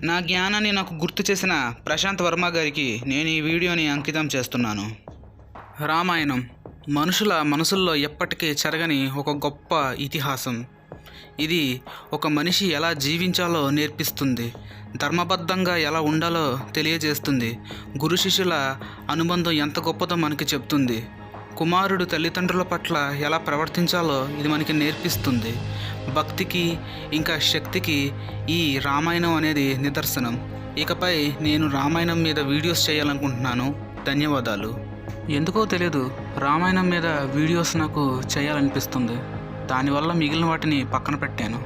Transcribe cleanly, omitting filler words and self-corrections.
నా జ్ఞానాన్ని నాకు గుర్తు చేసిన ప్రశాంత్ వర్మ గారికి నేను ఈ వీడియోని అంకితం చేస్తున్నాను. రామాయణం మనుషుల మనసుల్లో ఎప్పటికీ చెరగని ఒక గొప్ప ఇతిహాసం. ఇది ఒక మనిషి ఎలా జీవించాలో నేర్పిస్తుంది, ధర్మబద్ధంగా ఎలా ఉండాలో తెలియజేస్తుంది, గురు శిష్యుల అనుబంధం ఎంత గొప్పదో మనకి చెప్తుంది, కుమారుడు తల్లిదండ్రుల పట్ల ఎలా ప్రవర్తించాలో ఇది మనకి నేర్పిస్తుంది. భక్తికి ఇంకా శక్తికి ఈ రామాయణం అనేది నిదర్శనం. ఇకపై నేను రామాయణం మీద వీడియోస్ చేయాలనుకుంటున్నాను. ధన్యవాదాలు. ఎందుకో తెలియదు, రామాయణం మీద వీడియోస్ నాకు చేయాలనిపిస్తుంది. దానివల్ల మిగిలిన వాటిని పక్కన పెట్టాను.